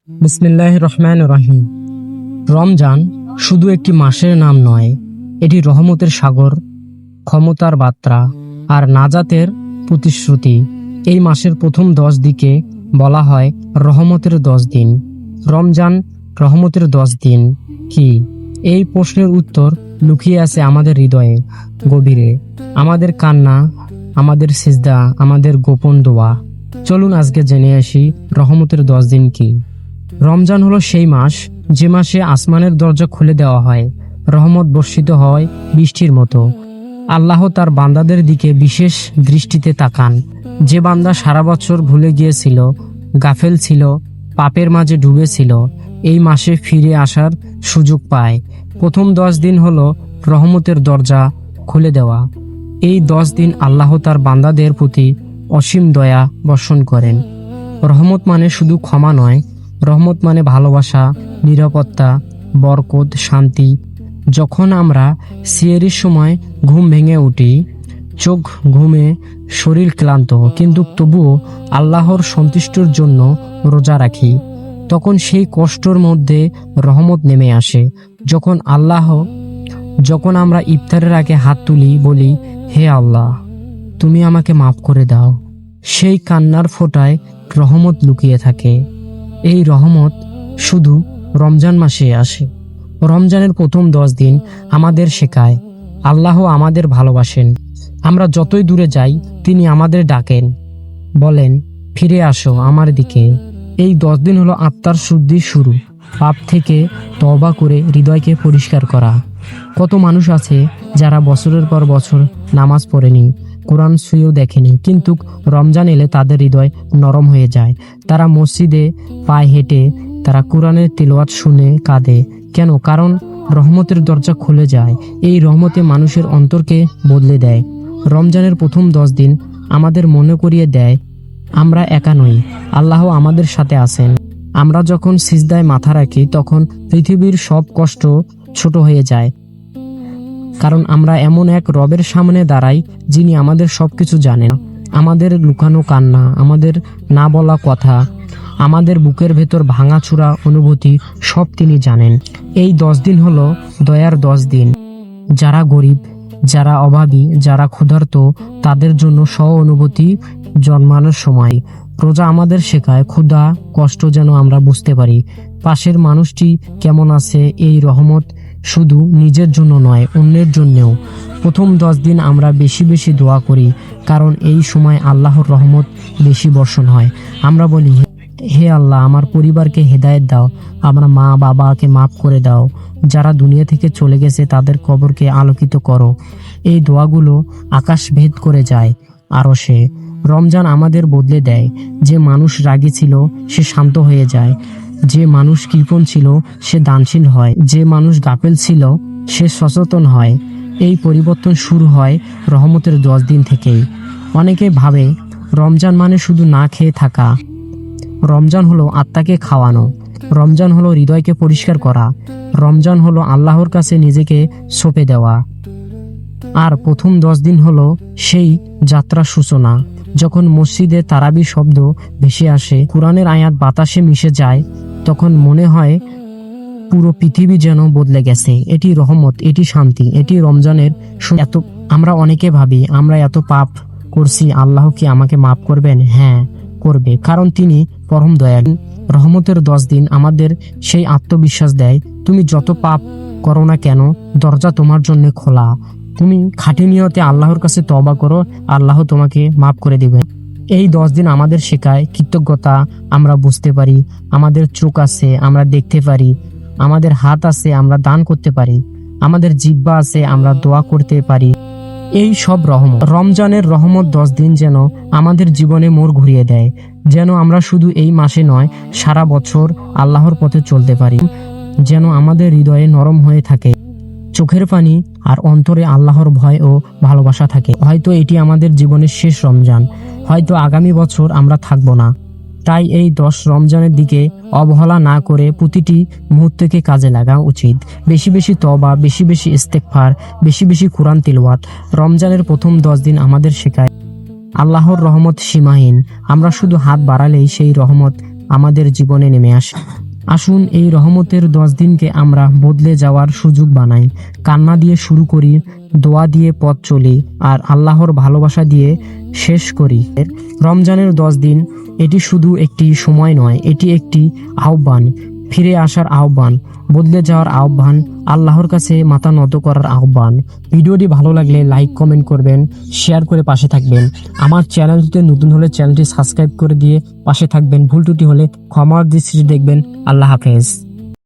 বিসমিল্লাহির রহমানির রহিম। রমজান শুধু একটি মাসের নাম নয়, এটি রহমতের সাগর, ক্ষমতার বার্তা আর নাজাতের প্রতিশ্রুতি। এই মাসের প্রথম 10 দিকে বলা হয় রহমতের 10 দিন। রমজান রহমতের 10 দিন কি? এই প্রশ্নের উত্তর লুকিয়ে আছে আমাদের হৃদয়ে গভীরে, আমাদের কান্না, আমাদের সিজদা, আমাদের গোপন দোয়া। চলুন আজকে জেনে আসি রহমতের 10 দিন কি। রমজান হলো সেই মাস যে মাসে আসমানের দরজা খুলে দেওয়া হয়, রহমত বর্ষিত হয় বৃষ্টির মতো। আল্লাহ তার বান্দাদের দিকে বিশেষ দৃষ্টিতে তাকান। যে বান্দা সারা বছর ভুলে গিয়েছিল, গাফেল ছিল, পাপের মাঝে ডুবেছিল, এই মাসে ফিরে আসার সুযোগ পায়। প্রথম 10 দিন হলো রহমতের দরজা খুলে দেওয়া। এই 10 দিন আল্লাহ তার বান্দাদের প্রতি অসীম দয়া বর্ষণ করেন। রহমত মানে শুধু ক্ষমা নয়, রহমত মানে ভালোবাসা, নিরাপত্তা, বরকত, শান্তি। যখন আমরা সিয়েরির সময় ঘুম ভেঙে উঠি, চোখ ঘুমে, শরীর ক্লান্ত, কিন্তু তবুও আল্লাহর সন্তুষ্টির জন্য রোজা রাখি, তখন সেই কষ্টর মধ্যে রহমত নেমে আসে। যখন আমরা ইফতারের আগে হাত তুলি, বলি, হে আল্লাহ, তুমি আমাকে মাফ করে দাও, সেই কান্নার ফোঁটায় রহমত লুকিয়ে থাকে। এই রহমত শুধু রমজান মাসে আসে। রমজানের প্রথম 10 দিন আমাদের শেখায় আল্লাহ আমাদের ভালোবাসেন। আমরা যতই দূরে যাই, তিনি আমাদের ডাকেন, বলেন, ফিরে আসো আমার দিকে। এই 10 দিন হলো আত্মার শুদ্ধির শুরু, পাপ থেকে তওবা করে হৃদয়কে পরিষ্কার করা। কত মানুষ আছে যারা বছরের পর বছর নামাজ পড়েনি, কোরআন ছুঁয়েও দেখেনি, কিন্তু রমজান এলে তাদের হৃদয় নরম হয়ে যায়। তারা মসজিদে পায়ে হেঁটে, তারা কোরআনের তিলাওয়াত শুনে কাঁদে। কেন? কারণ রহমতের দরজা খুলে যায়। এই রহমতে মানুষের অন্তরকে বদলে দেয়। রমজানের প্রথম 10 দিন আমাদের মনে করিয়ে দেয় আমরা একা নই, আল্লাহ আমাদের সাথে আছেন। আমরা যখন সিজদায় মাথা রাখি, তখন পৃথিবীর সব কষ্ট ছোট হয়ে যায়, কারণ আমরা এমন এক রবের সামনে দাঁড়াই যিনি আমাদের সবকিছু জানেন। আমাদের লুকানো কান্না, আমাদের না বলা কথা, আমাদের বুকের ভেতর ভাঙাচুরা অনুভূতি সব তিনি জানেন। এই 10 দিন হলো দয়ার 10 দিন। যারা গরিব, যারা অভাবী, যারা ক্ষুধার্ত, তাদের জন্য সহানুভূতি জন্মানোর সময়। রোজা আমাদের শেখায় ক্ষুধা, কষ্ট যেন আমরা বুঝতে পারি, পাশের মানুষটি কেমন আছে। এই রহমত শুধু নিজের জন্য নয়, অন্যের জন্যেও। প্রথম 10 দিন আমরা বেশি বেশি দোয়া করি, কারণ এই সময় আল্লাহর রহমত বেশি বর্ষণ হয়। আমরা বলি, হে আল্লাহ, আমার পরিবারকে হেদায়েত দাও, আমার মা বাবাকে মাফ করে দাও, যারা দুনিয়া থেকে চলে গেছে তাদের কবরকে আলোকিত করো। এই দোয়াগুলো আকাশ ভেদ করে যায় আরশে। রমজান আমাদের বদলে দেয়। যে মানুষ রাগী ছিল সে শান্ত হয়ে যায়, যে মানুষ কৃপণ ছিল সে দানশীল হয়, যে মানুষ গাফেল ছিল সে সচেতন হয়। এই পরিবর্তন শুরু হয় রহমতের 10 দিন থেকেই। অনেকে ভাবে রমজান মানে শুধু না খেয়ে থাকা। রমজান হলো আত্মাকে খাওয়ানো, রমজান হলো হৃদয়কে পরিষ্কার করা, রমজান হলো আল্লাহর কাছে নিজেকে সঁপে দেওয়া। আর প্রথম 10 দিন হলো সেই যাত্রার সূচনা। যখন মসজিদে তারাবি শব্দ ভেসে আসে, কোরআনের আয়াত বাতাসে মিশে যায়, তখন মনে হয় পুরো পৃথিবী যেন বদলে গেছে। এটি রহমত, এটি শান্তি, এটি রমজানের এত। আমরা অনেকে ভাবি, আমরা এত পাপ করছি, আল্লাহ কি আমাকে মাফ করবেন? হ্যাঁ, করবে, কারণ তিনি পরম দয়ালু। রহমতের 10 দিন আমাদের সেই আত্মবিশ্বাস দেয়, তুমি যত পাপ করো না কেন, দরজা তোমার জন্য খোলা। তুমি খাঁটি নিয়তে আল্লাহর কাছে তওবা করো, আল্লাহ তোমাকে মাফ করে দিবেন। এই 10 দিন আমাদের শেখায় কৃতজ্ঞতা। আমরা বুঝতে পারি আমাদের চোখ আছে, আমরা দেখতে পারি, আমাদের হাত আছে, আমরা দান করতে পারি, আমাদের জিহ্বা আছে, আমরা দোয়া করতে পারি। এই সব রহমত। রমজানের রহমত 10 দিন যেন আমাদের জীবনে মোড় ঘুরিয়ে দেয়, যেন আমরা শুধু এই মাসে নয়, সারা বছর আল্লাহর পথে চলতে পারি, যেন আমাদের হৃদয়ে নরম হয়ে থাকে, চোখের পানি আর অন্তরে আল্লাহর ভয় ও ভালোবাসা থাকে। হয়তো এটি আমাদের জীবনের শেষ রমজান, হয়তো আগামী বছর আমরা থাকবো না। তাই এই 10 রমজানের দিকে অবহেলা না করে প্রতিটি মুহূর্তকে কাজে লাগা উচিত। বেশি বেশি তওবা, বেশি বেশি ইস্তেগফার, বেশি বেশি কোরআন তিলাওয়াত। রমজানের প্রথম 10 দিন আমাদের শেখায় আল্লাহর রহমত সীমাহীন। আমরা শুধু হাত বাড়ালেই সেই রহমত আমাদের জীবনে নেমে আসে। আসুন এই রহমতের 10 দিনকে আমরা বদলে যাওয়ার সুযোগ বানাই। কান্না দিয়ে শুরু করি, দোয়া দিয়ে পথ চলি, আর আল্লাহর ভালোবাসা দিয়ে শেষ করি। রমজানের 10 দিন এটি শুধু একটি সময় নয়, এটি একটি আহ্বান, ফিরে আসার আহ্বান, বদলে যাওয়ার আহ্বান, আল্লাহর কাছে মাথা নত করার আহ্বান। ভিডিওটি ভালো লাগলে লাইক কমেন্ট করবেন, শেয়ার করে পাশে থাকবেন। আমার চ্যানেলটিতে নতুন হলে চ্যানেলটি সাবস্ক্রাইব করে দিয়ে পাশে থাকবেন। ভুল ত্রুটি হলে ক্ষমার দৃষ্টিতে দেখবেন। আল্লাহ হাফেজ।